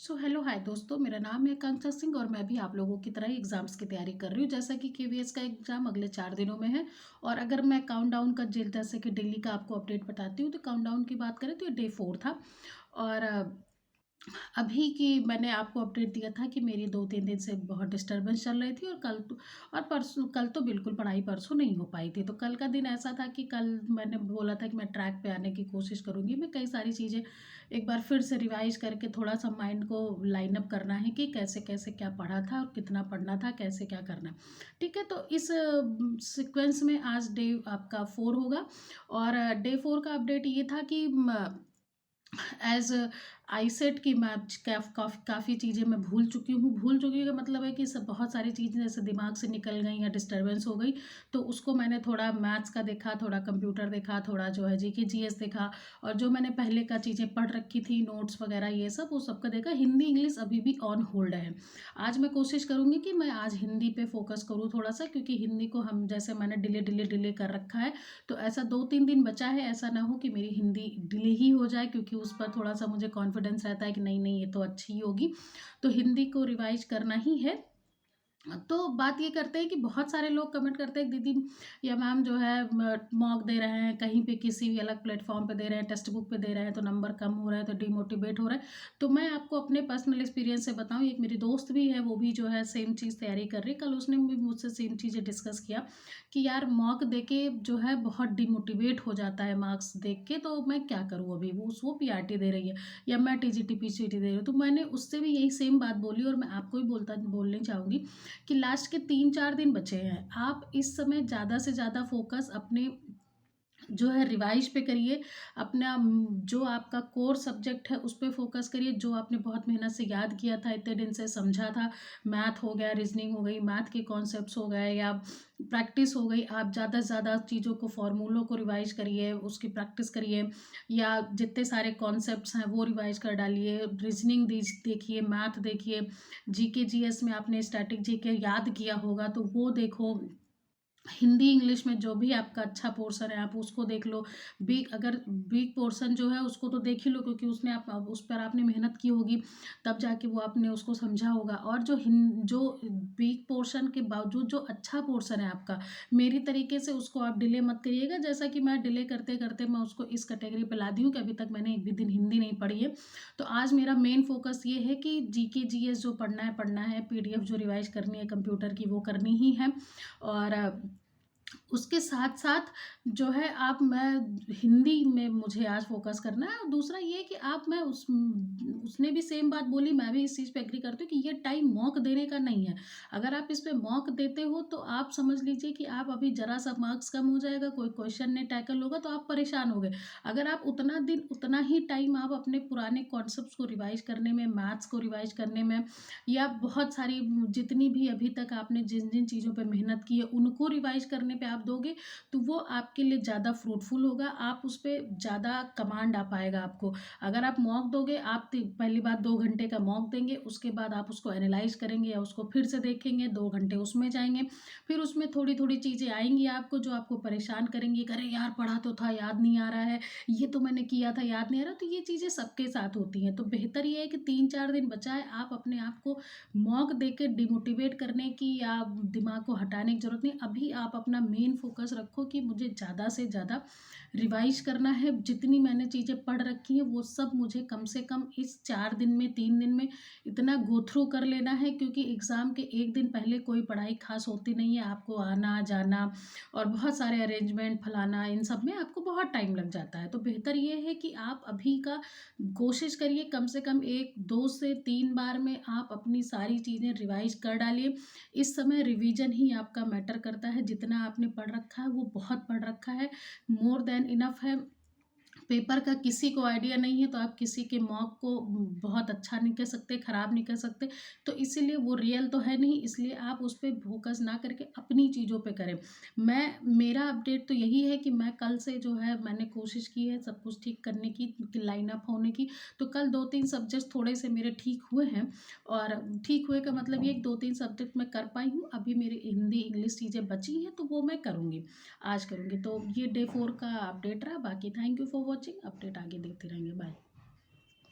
Hello hi दोस्तों, मेरा नाम है आकांक्षा सिंह और मैं भी आप लोगों की तरह ही एग्ज़ाम्स की तैयारी कर रही हूँ। जैसा कि केवीएस का एग्ज़ाम अगले 4 दिनों में है। और अगर मैं काउंटडाउन का जैसे कि डेली का आपको अपडेट बताती हूँ, तो काउंटडाउन की बात करें तो ये डे 4 था। और अभी की मैंने आपको अपडेट दिया था कि मेरी 2-3 दिन से बहुत डिस्टर्बेंस चल रही थी, और कल तो बिल्कुल पढ़ाई परसों नहीं हो पाई थी। तो कल का दिन ऐसा था कि कल मैंने बोला था कि मैं ट्रैक पे आने की कोशिश करूँगी। मैं कई सारी चीज़ें एक बार फिर से रिवाइज़ करके थोड़ा-सा माइंड को लाइन अप करना है कि कैसे-कैसे क्या पढ़ा था और कितना पढ़ना था, कैसे क्या करना है। ठीक है, तो इस सीक्वेंस में आज डे आपका 4 होगा। और डे 4 का अपडेट ये था कि एज़ आईसेट की मैं काफ़ी चीज़ें मैं भूल चुकी हूँ। भूल चुकी का मतलब है कि सब बहुत सारी चीज़ें जैसे दिमाग से निकल गई या डिस्टर्बेंस हो गई। तो उसको मैंने थोड़ा मैथ्स का देखा, थोड़ा कंप्यूटर देखा, थोड़ा जो है जीके जीएस देखा। और जो मैंने पहले का चीज़ें पढ़ रखी थी, नोट्स वगैरह ये सब, वो सबका देखा। हिंदी इंग्लिश अभी भी ऑन होल्ड है। आज मैं कोशिश करूँगी कि मैं आज हिंदी पे फ़ोकस करूँ थोड़ा-सा, क्योंकि हिंदी को हम जैसे मैंने डिले कर रखा है। तो ऐसा 2-3 दिन बचा है, ऐसा ना हो कि मेरी हिंदी डिले ही हो जाए, क्योंकि उस पर थोड़ा-सा मुझे कॉन्फिडेंस रहता है कि नहीं, ये तो अच्छी ही होगी। तो हिंदी को रिवाइज़ करना ही है। तो बात ये करते हैं कि बहुत सारे लोग कमेंट करते हैं, दीदी या मैम जो है मॉक दे रहे हैं, कहीं पे किसी भी अलग प्लेटफॉर्म पे दे रहे हैं, टेक्स्ट बुक पे दे रहे हैं, तो नंबर कम हो रहा है, तो डिमोटिवेट हो रहा है। तो मैं आपको अपने पर्सनल एक्सपीरियंस से बताऊं, एक मेरी दोस्त भी है, वो भी जो है सेम चीज़ तैयारी कर रही है। कल उसने भी मुझसे सेम चीज़ें डिस्कस किया कि यार मॉक दे के जो है बहुत डिमोटिवेट हो जाता है मार्क्स देख के, तो मैं क्या करूँ। अभी वो पीआरटी दे रही है या मैं टीजीटी पीसीटी दे रही हूँ। तो मैंने उससे भी यही सेम बात बोली, और मैं आपको भी बोलनी चाहूँगी कि लास्ट के 3-4 दिन बचे हैं। आप इस समय ज़्यादा से ज़्यादा फ़ोकस अपने जो है रिवाइज़ पे करिए। अपना जो आपका कोर सब्जेक्ट है उस पे फ़ोकस करिए, जो आपने बहुत मेहनत से याद किया था, इतने दिन से समझा था। मैथ हो गया, रीज़निंग हो गई, मैथ के कॉन्सेप्ट्स हो गए या प्रैक्टिस हो गई। आप ज़्यादा से ज़्यादा चीज़ों को, फ़ॉर्मूलों को रिवाइज़ करिए, उसकी प्रैक्टिस करिए, या जितने सारे कॉन्सेप्ट्स हैं वो रिवाइज़ कर डालिए। रीज़निंग देखिए, मैथ देखिए, जीके जीएस में आपने स्टैटिक जीके याद किया होगा तो वो देखो। हिंदी इंग्लिश में जो भी आपका अच्छा पोर्शन है आप उसको देख लो। अगर वीक पोर्शन जो है उसको तो देख ही लो, क्योंकि उसने आप उस पर आपने मेहनत की होगी, तब जाके वो आपने उसको समझा होगा। और जो वीक पोर्शन के बावजूद जो अच्छा पोर्शन है आपका, मेरी तरीके से उसको आप डिले मत करिएगा। जैसा कि मैं डिले करते करते मैं उसको इस कैटेगरी पे ला दी हूँ कि अभी तक मैंने एक भी दिन हिंदी नहीं पढ़ी है। तो आज मेरा मेन फोकस ये है कि जीके जीएस जो पढ़ना है, पीडीएफ जो रिवाइज करनी है कंप्यूटर की वो करनी ही है। और उसके साथ-साथ जो है आप मैं हिंदी में मुझे आज फ़ोकस करना है। और दूसरा ये कि आप मैं उसने भी सेम बात बोली, मैं भी इस चीज़ पे एग्री करती हूँ कि ये टाइम मॉक देने का नहीं है। अगर आप इस पे मॉक देते हो तो आप समझ लीजिए कि आप अभी ज़रा-सा मार्क्स कम हो जाएगा, कोई क्वेश्चन नहीं टैकल होगा तो आप परेशान होगे। अगर आप उतना दिन उतना ही टाइम आप अपने पुराने कॉन्सेप्ट्स को रिवाइज़ करने में, मैथ्स को रिवाइज़ करने में, या बहुत सारी जितनी भी अभी तक आपने जिन-जिन चीज़ों पे मेहनत की है उनको रिवाइज़ करने पे आप दोगे, तो वो आपके लिए ज़्यादा फ्रूटफुल होगा। आप उस पे ज़्यादा कमांड आ पाएगा आपको। अगर आप मॉक दोगे, आप ति पहली बात 2 घंटे का मॉक देंगे, उसके बाद आप उसको एनालाइज़ करेंगे या उसको फिर से देखेंगे, 2 घंटे उसमें जाएँगे। फिर उसमें थोड़ी-थोड़ी चीज़ें आएँगी आपको जो आपको परेशान करेंगी, कि अरे यार! पढ़ा तो था, याद नहीं आ रहा है, ये तो मैंने किया था, याद नहीं आ रहा। तो ये चीज़ें सबके साथ होती हैं। तो बेहतर ये है कि 3-4 दिन बचा है, आप अपने आप को मॉक देके डिमोटिवेट करने की या दिमाग को हटाने की ज़रूरत नहीं। अभी आप अपना मेन फ़ोकस रखो कि मुझे ज़्यादा से ज़्यादा रिवाइज़ करना है। जितनी मैंने चीज़ें पढ़ रखी हैं वो सब मुझे कम से कम इस 4 दिन में, 3 दिन में इतना गो थ्रू कर लेना है, क्योंकि एग्ज़ाम के 1 दिन पहले कोई पढ़ाई ख़ास होती नहीं है। आपको आना-जाना और बहुत सारे अरेंजमेंट फलाना, इन सब में आपको बहुत टाइम लग जाता है। तो बेहतर ये है कि आप अभी का कोशिश करिए, कम से कम 1, 2 से 3 बार में आप अपनी सारी चीज़ें रिवाइज़ कर डालिए। इस समय रिवीजन ही आपका मैटर करता है। जितना आपने पढ़ रखा है वो बहुत पढ़ रखा है, मोर देन इनफ है। पेपर का किसी को आइडिया नहीं है, तो आप किसी के मॉक को बहुत अच्छा नहीं कह सकते, ख़राब नहीं कह सकते। तो इसीलिए वो रियल तो है नहीं, इसलिए आप उस पे फ़ोकस ना करके अपनी चीज़ों पे करें। मेरा अपडेट तो यही है कि मैं कल से जो है मैंने कोशिश की है सब कुछ ठीक करने की लाइन अप होने की। तो कल 2-3 सब्जेक्ट्स थोड़े से मेरे ठीक हुए हैं। और ठीक हुए का मतलब ये 2-3 सब्जेक्ट मैं कर पाई हूँ। अभी मेरी हिंदी, इंग्लिश चीज़ें बची हैं, तो वो मैं करूँगी, आज करूँगी। तो ये डे 4 का अपडेट रहा। बाकी thank you for watching. Update आगे देखते रहेंगे। बाय।